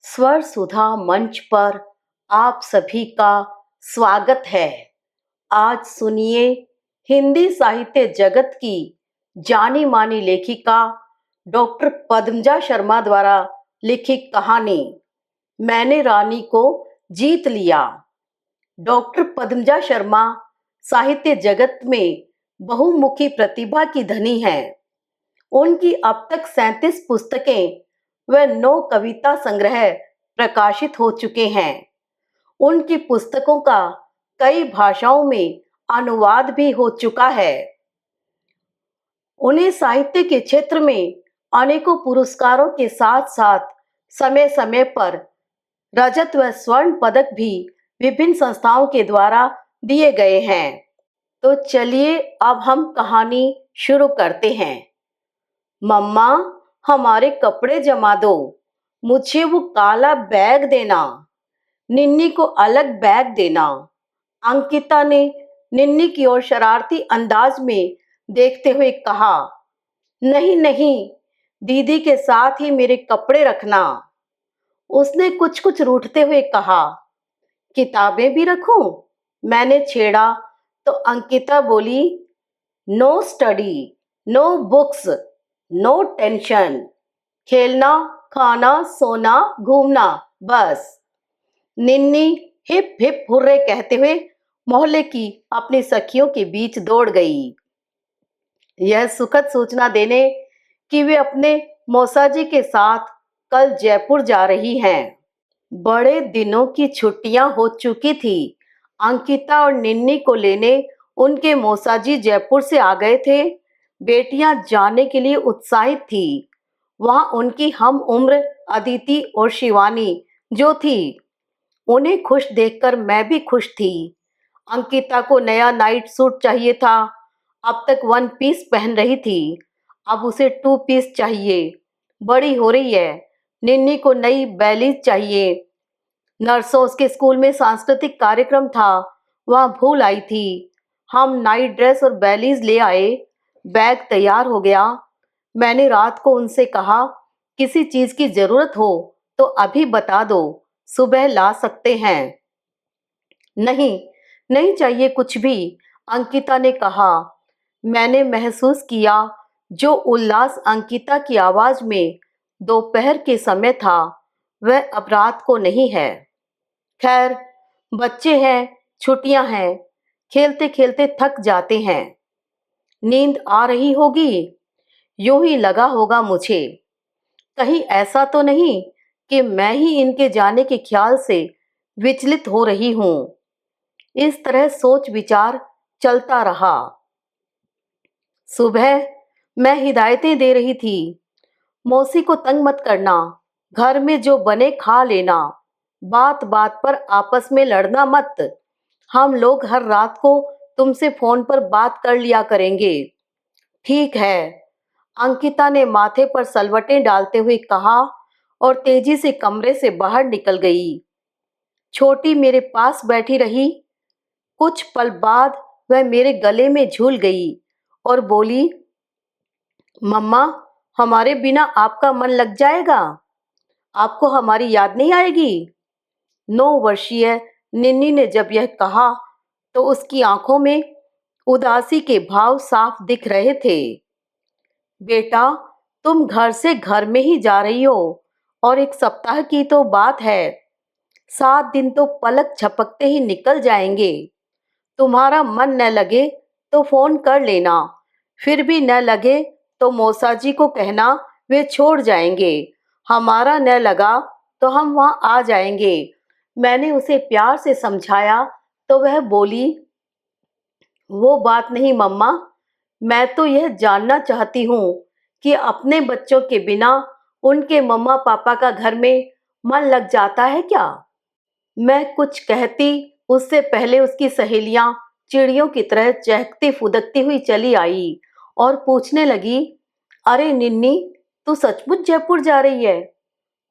स्वर सुधा मंच पर आप सभी का स्वागत है। आज सुनिए हिंदी साहित्य जगत की जानी मानी लेखिका डॉक्टर पद्मजा शर्मा द्वारा लिखित कहानी मैंने रानी को जीत लिया। डॉक्टर पद्मजा शर्मा साहित्य जगत में बहुमुखी प्रतिभा की धनी हैं। उनकी अब तक 37 पुस्तकें व 9 कविता संग्रह प्रकाशित हो चुके हैं। उनकी पुस्तकों का कई भाषाओं में अनुवाद भी हो चुका है। उन्हें साहित्य के क्षेत्र में अनेकों पुरस्कारों के साथ साथ समय समय पर रजत व स्वर्ण पदक भी विभिन्न संस्थाओं के द्वारा दिए गए हैं। तो चलिए अब हम कहानी शुरू करते हैं। मम्मा, हमारे कपड़े जमा दो, मुझे वो काला बैग देना, निन्नी को अलग बैग देना। अंकिता ने निन्नी की ओर शरारती अंदाज में देखते हुए कहा। नहीं नहीं, दीदी के साथ ही मेरे कपड़े रखना। उसने कुछ कुछ रूठते हुए कहा। किताबें भी रखूं? मैंने छेड़ा तो अंकिता बोली, no study, no books, no tension, खेलना, खाना, सोना, घूमना, बस। निन्नी हिप हिप हुर्रे कहते हुए मोहल्ले की अपनी सखियों के बीच दौड़ गई, यह सुखद सूचना देने कि वे अपने मौसाजी के साथ कल जयपुर जा रही हैं। बड़े दिनों की छुट्टियां हो चुकी थी। अंकिता और निन्नी को लेने उनके मौसाजी जयपुर से आ गए थे। बेटियां जाने के लिए उत्साहित थी। वहां उनकी हम उम्र अदिति और शिवानी जो थी, उन्हें खुश देखकर मैं भी खुश थी। अंकिता को नया नाइट सूट चाहिए था। अब तक 1 पीस पहन रही थी, अब उसे 2 पीस चाहिए। बड़ी हो रही है। निन्नी को नई बैलीज चाहिए। नर्सों के स्कूल में सांस्कृतिक कार्यक्रम था, वहां भूल आई थी। हम नाइट ड्रेस और बैलीज ले आए। बैग तैयार हो गया। मैंने रात को उनसे कहा, किसी चीज की जरूरत हो तो अभी बता दो, सुबह ला सकते हैं। नहीं, नहीं चाहिए कुछ भी, अंकिता ने कहा। मैंने महसूस किया जो उल्लास अंकिता की आवाज में दोपहर के समय था, वह अब रात को नहीं है। खैर, बच्चे हैं, छुट्टियां हैं, खेलते खेलते थक जाते हैं। नींद आ रही होगी, यूं ही लगा होगा मुझे। कहीं ऐसा तो नहीं कि मैं ही इनके जाने के ख्याल से विचलित हो रही हूं। इस तरह सोच विचार चलता रहा। सुबह मैं हिदायतें दे रही थी। मौसी को तंग मत करना, घर में जो बने खा लेना, बात बात पर आपस में लड़ना मत। हम लोग हर रात को तुमसे फोन पर बात कर लिया करेंगे। ठीक है, अंकिता ने माथे पर सलवटें डालते हुए कहा और तेजी से कमरे से बाहर निकल गई। छोटी मेरे पास बैठी रही। कुछ पल बाद वह मेरे गले में झूल गई और बोली, मम्मा, हमारे बिना आपका मन लग जाएगा? आपको हमारी याद नहीं आएगी? 9 वर्षीय निन्नी ने जब यह कहा तो उसकी आंखों में उदासी के भाव साफ दिख रहे थे। बेटा, तुम घर से घर में ही जा रही हो और 1 सप्ताह की तो बात है। 7 दिन तो पलक झपकते ही निकल जाएंगे। तुम्हारा मन न लगे तो फोन कर लेना, फिर भी न लगे तो मौसाजी को कहना, वे छोड़ जाएंगे। हमारा न लगा तो हम वहां आ जाएंगे। मैंने उसे प्यार से समझाया तो वह बोली, वो बात नहीं मम्मा, मैं तो यह जानना चाहती हूँ कि अपने बच्चों के बिना उनके मम्मा पापा का घर में मन लग जाता है क्या? मैं कुछ कहती उससे पहले उसकी सहेलियां चिड़ियों की तरह चहकती फुदकती हुई चली आई और पूछने लगी, अरे निन्नी, तू सचमुच जयपुर जा रही है?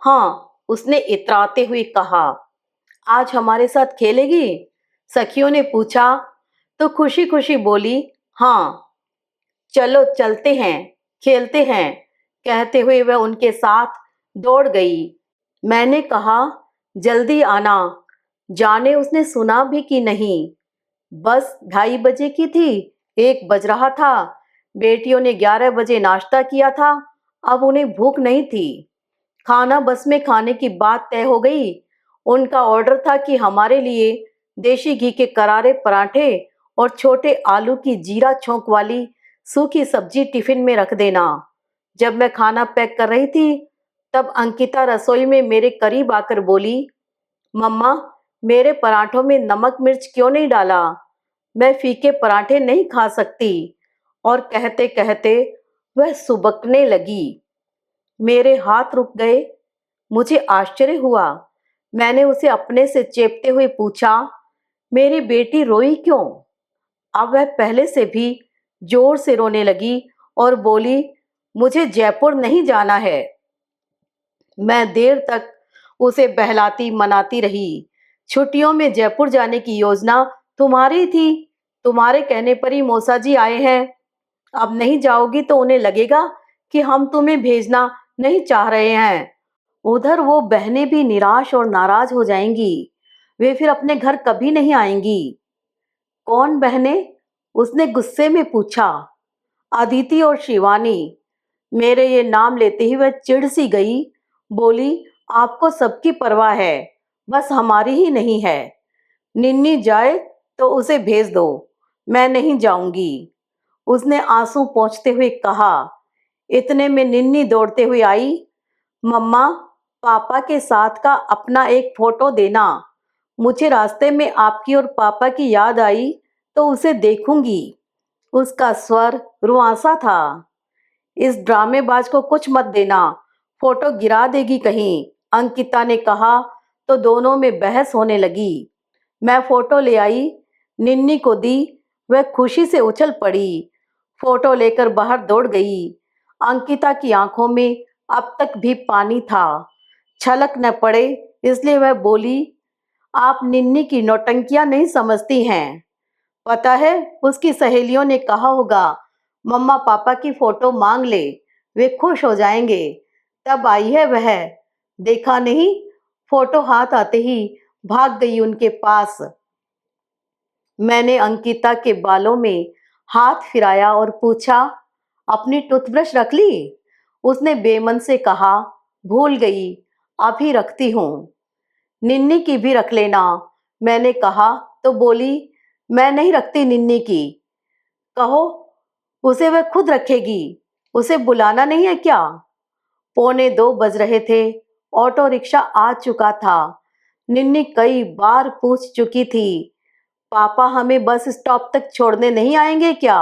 हाँ, उसने इतराते हुए कहा। आज हमारे साथ खेलेगी? सखियों ने पूछा तो खुशी खुशी बोली, हाँ। चलो चलते हैं, खेलते हैं, कहते हुए वह उनके साथ दौड़ गई। मैंने कहा, जल्दी आना। जाने उसने सुना भी कि नहीं। बस 2:30 बजे की थी, 1 बज रहा था। बेटियों ने 11 बजे नाश्ता किया था, अब उन्हें भूख नहीं थी। खाना बस में खाने की बात तय हो गई। उनका ऑर्डर था कि हमारे लिए देशी घी के करारे पराठे और छोटे आलू की जीरा छौंक वाली सूखी सब्जी टिफिन में रख देना। जब मैं खाना पैक कर रही थी, तब अंकिता रसोई में मेरे करीब आकर बोली, मम्मा, मेरे पराठों में नमक मिर्च क्यों नहीं डाला? मैं फीके पराठे नहीं खा सकती। और कहते कहते वह सुबकने लगी। मेरे हाथ रुक गए। मुझे आश्चर्य हुआ। मैंने उसे अपने से चेपते हुए पूछा, मेरी बेटी रोई क्यों? अब वह पहले से भी जोर से रोने लगी और बोली, मुझे जयपुर नहीं जाना है। मैं देर तक उसे बहलाती मनाती रही। छुट्टियों में जयपुर जाने की योजना तुम्हारी थी। तुम्हारे कहने पर ही मौसा जी आए हैं। अब नहीं जाओगी तो उन्हें लगेगा कि हम तुम्हें भेजना नहीं चाह रहे हैं। उधर वो बहनें भी निराश और नाराज हो जाएंगी। वे फिर अपने घर कभी नहीं आएंगी। कौन बहनें? उसने गुस्से में पूछा। अदिति और शिवानी। मेरे ये नाम लेते ही वह चिढ़ सी गई। बोली, आपको सबकी परवाह है, बस हमारी ही नहीं है। निन्नी जाए तो उसे भेज दो, मैं नहीं जाऊंगी। उसने आंसू पोंछते हुए कहा। इतने में निन्नी दौड़ते हुए आई। मम्मा, पापा के साथ का अपना एक फोटो देना। मुझे रास्ते में आपकी और पापा की याद आई तो उसे देखूंगी। उसका स्वर रुआंसा था। इस ड्रामेबाज को कुछ मत देना, फोटो गिरा देगी कहीं, अंकिता ने कहा तो दोनों में बहस होने लगी। मैं फोटो ले आई, निन्नी को दी। वह खुशी से उछल पड़ी। फोटो लेकर बाहर दौड़ गई। अंकिता की आंखों में अब तक भी पानी था। छलक न पड़े इसलिए वह बोली, आप निन्नी की नौटंकियां नहीं समझती हैं। पता है, उसकी सहेलियों ने कहा होगा, मम्मा पापा की फोटो मांग ले, वे खुश हो जाएंगे। तब आई है वह। देखा नहीं, फोटो हाथ आते ही भाग गई उनके पास। मैंने अंकिता के बालों में हाथ फिराया और पूछा, अपनी टूथब्रश रख ली? उसने बेमन से कहा, भूल गई, अभी रखती हूँ। निन्नी की भी रख लेना, मैंने कहा तो बोली, मैं नहीं रखती निन्नी की। कहो, उसे वह खुद रखेगी, उसे बुलाना नहीं है क्या? 1:45 बज रहे थे। ऑटो रिक्शा आ चुका था। निन्नी कई बार पूछ चुकी थी, पापा हमें बस स्टॉप तक छोड़ने नहीं आएंगे क्या?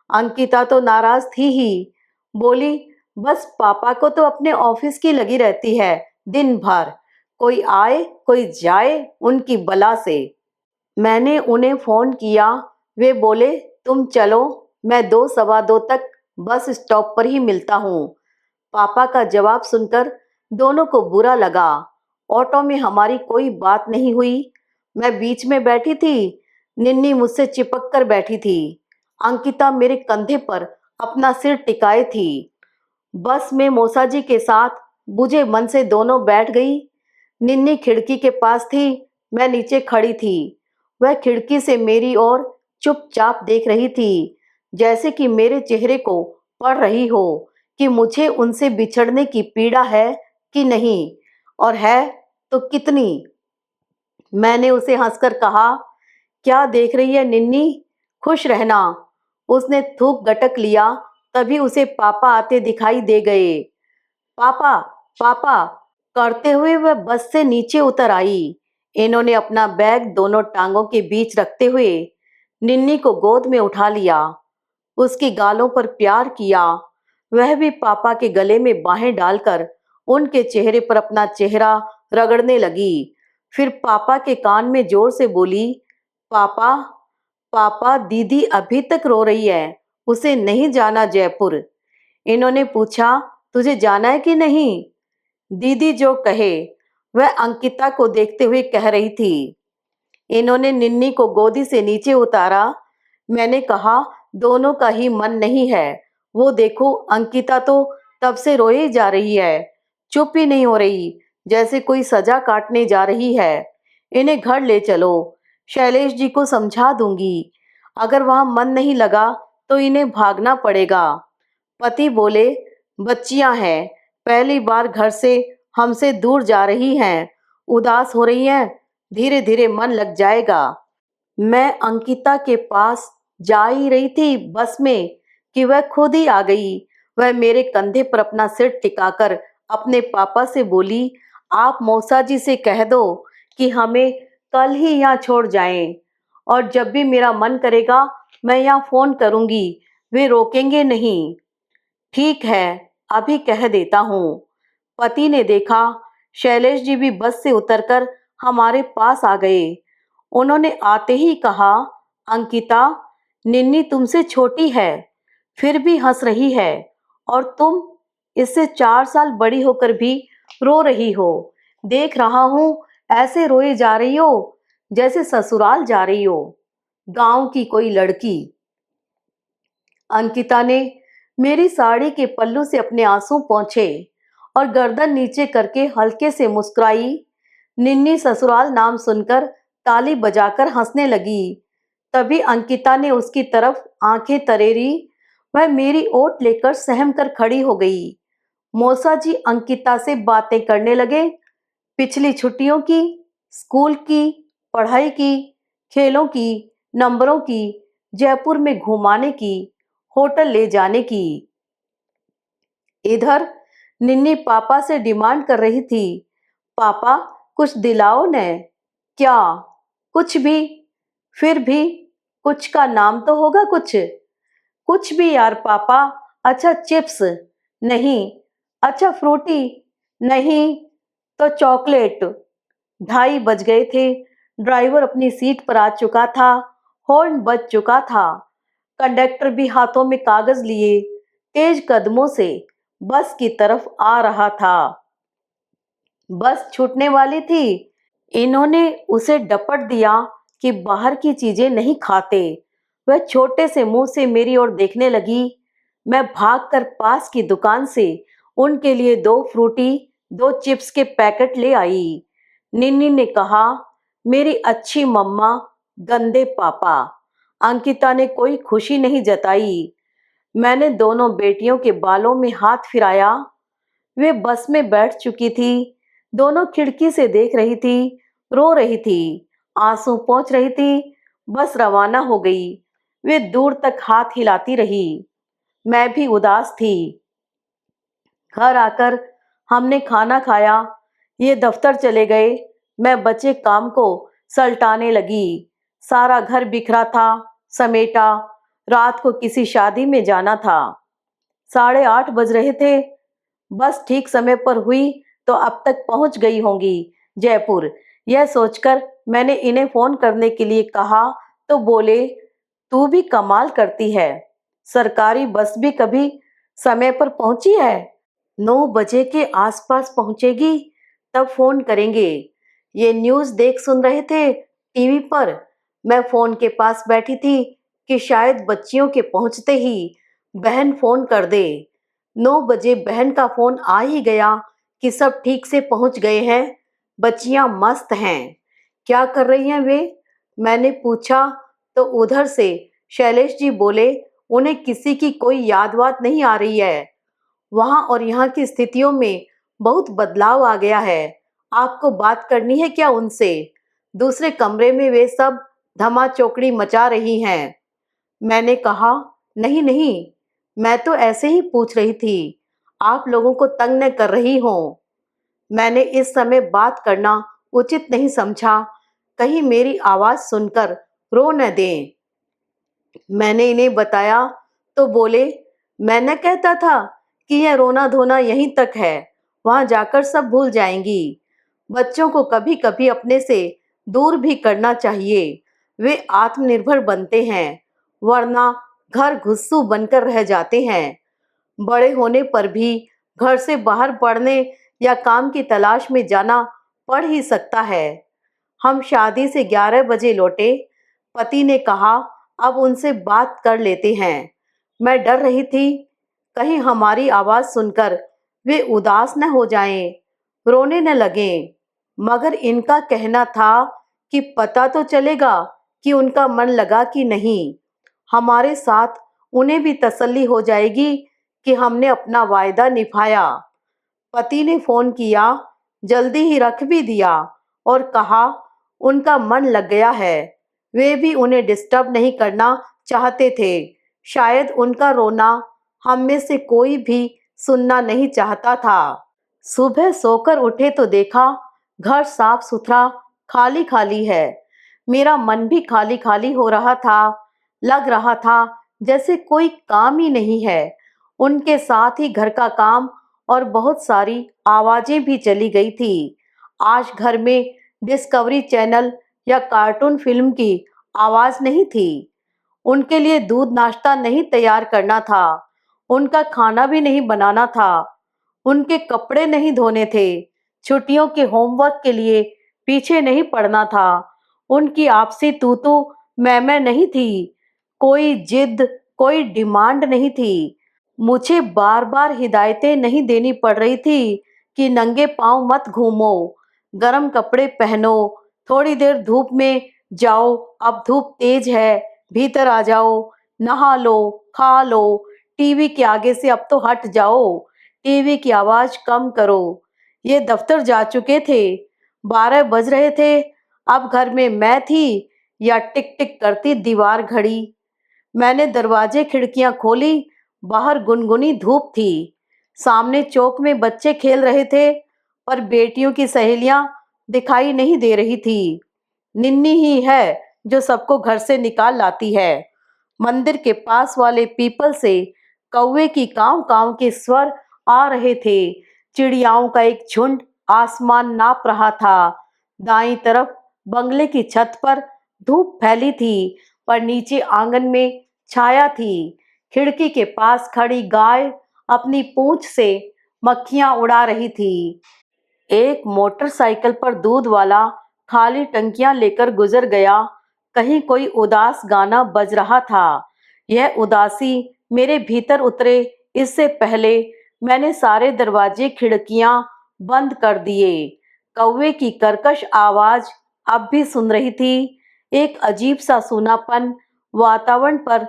अंकिता तो नाराज थी ही। बोली, बस पापा को तो अपने ऑफिस की लगी रहती है दिन भर। कोई आए कोई जाए उनकी बला से। मैंने उन्हें फोन किया। वे बोले, तुम चलो, मैं 2 सवा 2 तक बस स्टॉप पर ही मिलता हूँ। पापा का जवाब सुनकर दोनों को बुरा लगा। ऑटो में हमारी कोई बात नहीं हुई। मैं बीच में बैठी थी। निन्नी मुझसे चिपक कर बैठी थी। अंकिता मेरे कंधे पर अपना सिर टिकाए थी। बस में मौसा जी के साथ बुझे मन से दोनों बैठ गई। निन्नी खिड़की के पास थी, मैं नीचे खड़ी थी। वह खिड़की से मेरी ओर चुपचाप देख रही थी, जैसे कि मेरे चेहरे को पढ़ रही हो कि मुझे उनसे बिछड़ने की पीड़ा है कि नहीं, और है तो कितनी। मैंने उसे हंसकर कहा, क्या देख रही है निन्नी, खुश रहना। उसने थूक गटक लिया। तभी उसे पापा आते दिखाई दे गए। पापा, पापा करते हुए वह बस से नीचे उतर आई। इन्होंने अपना बैग दोनों टांगों के बीच रखते हुए निन्नी को गोद में उठा लिया, उसकी गालों पर प्यार किया। वह भी पापा के गले में बाहें डालकर उनके चेहरे पर अपना चेहरा रगड़ने लगी। फिर पापा के कान में जोर से बोली, पापा, पापा, दीदी अभी तक रो रही है, उसे नहीं जाना जयपुर। इन्होंने पूछा, तुझे जाना है कि नहीं? दीदी जो कहे, वह अंकिता को देखते हुए कह रही थी। इन्होंने निन्नी को गोदी से नीचे उतारा। मैंने कहा, दोनों का ही मन नहीं है। वो देखो, अंकिता तो तब से रोए जा रही है, चुप ही नहीं हो रही। जैसे कोई सजा काटने जा रही है। इन्हें घर ले चलो, शैलेश जी को समझा दूंगी। अगर वहां मन नहीं लगा तो इन्हें भागना पड़ेगा। पति बोले, बच्चियां हैं, पहली बार घर से हमसे दूर जा रही हैं, उदास हो रही हैं, धीरे धीरे मन लग जाएगा। मैं अंकिता के पास जा ही रही थी बस में कि वह खुद ही आ गई। वह मेरे कंधे पर अपना सिर टिकाकर अपने पापा से बोली, आप मौसा जी से कह दो कि हमें कल ही यहाँ छोड़ जाएं, और जब भी मेरा मन करेगा मैं यहाँ फोन करूंगी, वे रोकेंगे नहीं। ठीक है, अभी कह देता हूँ। पति ने देखा, शैलेश जी भी बस से उतरकर हमारे पास आ गए। उन्होंने आते ही कहा, अंकिता, निन्नी तुमसे छोटी है, फिर भी हंस रही है, और तुम इससे 4 साल बड़ी होकर भी रो रही हो। देख रहा हूँ ऐसे रोए जा रही हो जैसे ससुराल जा रही हो, गांव की कोई लड़की। अंकिता ने मेरी साड़ी के पल्लू से अपने आंसू पोंछे और गर्दन नीचे करके हल्के से मुस्कुराई। निन्नी ससुराल नाम सुनकर ताली बजाकर हंसने लगी। तभी अंकिता ने उसकी तरफ आंखें तरेरी। वह मेरी ओट लेकर सहम कर खड़ी हो गई। मौसा जी अंकिता से बातें करने लगे, पिछली छुट्टियों की, स्कूल की, पढ़ाई की, खेलों की, नंबरों की, जयपुर में घुमाने की, होटल ले जाने की। इधर निन्नी पापा से डिमांड कर रही थी, पापा कुछ दिलाओ न। क्या? कुछ भी? फिर भी कुछ का नाम तो होगा कुछ। कुछ भी यार पापा। अच्छा चिप्स? नहीं। अच्छा फ्रूटी? नहीं। तो चॉकलेट। 2:30 बज गए थे। ड्राइवर अपनी सीट पर आ चुका था। हॉर्न बज चुका था। कंडक्टर भी हाथों में कागज लिए तेज कदमों से बस की तरफ आ रहा था। बस छूटने वाली थी। इन्होंने उसे डपट दिया कि बाहर की चीजें नहीं खाते। वह छोटे से मुंह से मेरी ओर देखने लगी। मैं भागकर पास की दुकान से उनके लिए 2 फ्रूटी, 2 चिप्स के पैकेट ले आई। निन्नी ने कहा, मेरी अच्छी मम्मा, गंदे पापा। अंकिता ने कोई खुशी नहीं जताई। मैंने दोनों बेटियों के बालों में हाथ फिराया। वे बस में बैठ चुकी थी। दोनों खिड़की से देख रही थी, रो रही थी, आंसू पोंछ रही थी। बस रवाना हो गई। वे दूर तक हाथ हिलाती रही। मैं भी उदास थी। घर आकर हमने खाना खाया। ये दफ्तर चले गए। मैं बचे काम को सलटाने लगी। सारा घर बिखरा था, समेटा। रात को किसी शादी में जाना था। 8:30 बज रहे थे। बस ठीक समय पर हुई तो अब तक पहुंच गई होंगी जयपुर। यह सोचकर मैंने इन्हें फोन करने के लिए कहा तो बोले, तू भी कमाल करती है, सरकारी बस भी कभी समय पर पहुंची है? 9 बजे के आसपास पहुंचेगी, तब फोन करेंगे। ये न्यूज़ देख सुन रहे थे टीवी पर। मैं फोन के पास बैठी थी कि शायद बच्चियों के पहुंचते ही बहन फोन कर दे। 9 बजे बहन का फोन आ ही गया कि सब ठीक से पहुंच गए हैं, बच्चियां मस्त हैं। क्या कर रही हैं वे? मैंने पूछा तो उधर से शैलेश जी बोले, उन्हें किसी की कोई याद वाद नहीं आ रही है। वहां और यहाँ की स्थितियों में बहुत बदलाव आ गया है। आपको बात करनी है क्या उनसे? दूसरे कमरे में वे सब धमा चौकड़ी मचा रही हैं। मैंने कहा, नहीं नहीं, मैं तो ऐसे ही पूछ रही थी, आप लोगों को तंग न कर रही हूं। मैंने इस समय बात करना उचित नहीं समझा, कहीं मेरी आवाज सुनकर रो न दें। मैंने इन्हें बताया तो बोले, मैं न कहता था कि यह रोना धोना यहीं तक है, वहां जाकर सब भूल जाएंगी। बच्चों को कभी कभी अपने से दूर भी करना चाहिए, वे आत्मनिर्भर बनते हैं, वरना घर घुस्सू बनकर रह जाते हैं। बड़े होने पर भी घर से बाहर पढ़ने या काम की तलाश में जाना पड़ ही सकता है। हम शादी से 11 बजे लौटे। पति ने कहा, अब उनसे बात कर लेते हैं। मैं डर रही थी कहीं हमारी आवाज सुनकर वे उदास न हो जाएं। रोने न लगे, मगर इनका कहना था कि पता तो चलेगा कि उनका मन लगा कि नहीं। हमारे साथ उन्हें भी तसल्ली हो जाएगी कि हमने अपना वायदा निभाया। पति ने फोन किया, जल्दी ही रख भी दिया और कहा उनका मन लग गया है। वे भी उन्हें डिस्टर्ब नहीं करना चाहते थे। शायद उनका रोना हम में से कोई भी सुनना नहीं चाहता था। सुबह सोकर उठे तो देखा घर साफ सुथरा खाली खाली है। मेरा मन भी खाली खाली हो रहा था। लग रहा था जैसे कोई काम ही नहीं है। उनके साथ ही घर का काम और बहुत सारी आवाजें भी चली गई थी। आज घर में डिस्कवरी चैनल या कार्टून फिल्म की आवाज नहीं थी। उनके लिए दूध नाश्ता नहीं तैयार करना था। उनका खाना भी नहीं बनाना था। उनके कपड़े नहीं धोने थे। छुट्टियों के होमवर्क के लिए पीछे नहीं पड़ना था। उनकी आपसी तू तू मैं नहीं थी। कोई जिद, कोई डिमांड नहीं थी। मुझे बार बार हिदायतें नहीं देनी पड़ रही थी कि नंगे पांव मत घूमो, गर्म कपड़े पहनो, थोड़ी देर धूप में जाओ, अब धूप तेज है, भीतर आ जाओ, नहा लो, खा लो, टीवी के आगे से अब तो हट जाओ, टीवी की आवाज कम करो। ये दफ्तर जा चुके थे, 12 बज रहे थे। अब घर में मैं थी या टिक टिक करती दीवार घड़ी। मैंने दरवाजे खिड़कियां खोली। बाहर गुनगुनी धूप थी। सामने चौक में बच्चे खेल रहे थे, पर बेटियों की सहेलियां दिखाई नहीं दे रही थी। निन्नी ही है जो सबको घर से निकाल लाती है। मंदिर के पास वाले पीपल से कौवे की काव काव के स्वर आ रहे थे। चिड़ियाओं का एक झुंड आसमान नाप रहा था। दाईं तरफ बंगले की छत पर धूप फैली थी, पर नीचे आंगन में छाया थी। खिड़की के पास खड़ी गाय अपनी पूंछ से मक्खियां उड़ा रही थी। एक मोटरसाइकिल पर दूध वाला खाली टंकियां लेकर गुजर गया। कहीं कोई उदास गाना बज रहा था। यह उदासी मेरे भीतर उतरे इससे पहले मैंने सारे दरवाजे खिड़कियां बंद कर दिए। कौवे की कर्कश आवाज अब भी सुन रही थी। एक अजीब सा सूनापन वातावरण पर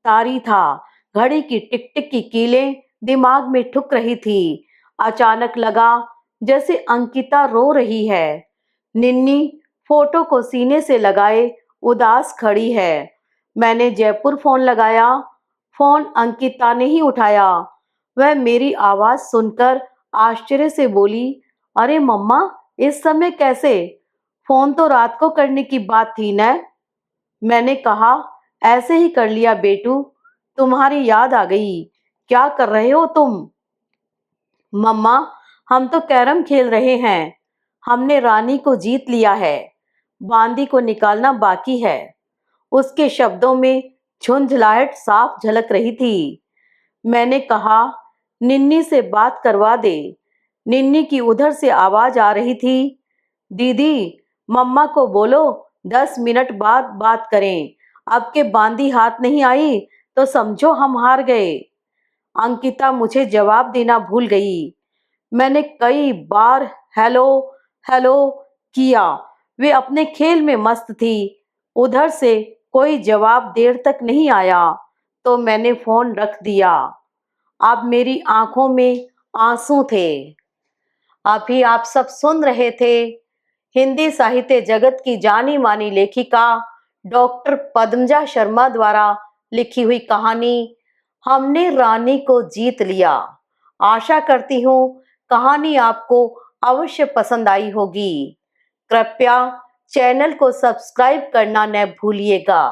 तारी था। घड़ी की टिक टिक की कीलें दिमाग में ठुक रही थी। अचानक लगा जैसे अंकिता रो रही है। निन्नी फोटो को सीने से लगाए उदास खड़ी है। मैंने जयपुर फोन लगाया। फोन अंकिता ने ही उठाया। वह मेरी आवाज सुनकर आश्चर्य से बोली, अरे मम्मा, इस समय कैसे? फोन तो रात को करने की बात थी न। मैंने कहा, ऐसे ही कर लिया बेटू, तुम्हारी याद आ गई। क्या कर रहे हो तुम? मम्मा, हम तो कैरम खेल रहे हैं। हमने रानी को जीत लिया है। बांदी को निकालना बाकी है। उसके शब्दों में झुंझलाहट साफ झलक रही थी। मैंने कहा, निन्नी से बात करवा दे। निन्नी की उधर से आवाज आ रही थी, दीदी, मम्मा को बोलो 10 मिनट बाद बात करें। अब के बांदी हाथ नहीं आई तो समझो हम हार गए। अंकिता मुझे जवाब देना भूल गई। मैंने कई बार हेलो हेलो किया। वे अपने खेल में मस्त थी। उधर से कोई जवाब देर तक नहीं आया तो मैंने फोन रख दिया। अब मेरी आंखों में आंसू थे। अभी आप सब सुन रहे थे हिंदी साहित्य जगत की जानी मानी लेखिका डॉक्टर पद्मजा शर्मा द्वारा लिखी हुई कहानी हमने रानी को जीत लिया। आशा करती हूँ कहानी आपको अवश्य पसंद आई होगी। कृपया चैनल को सब्सक्राइब करना न भूलिएगा।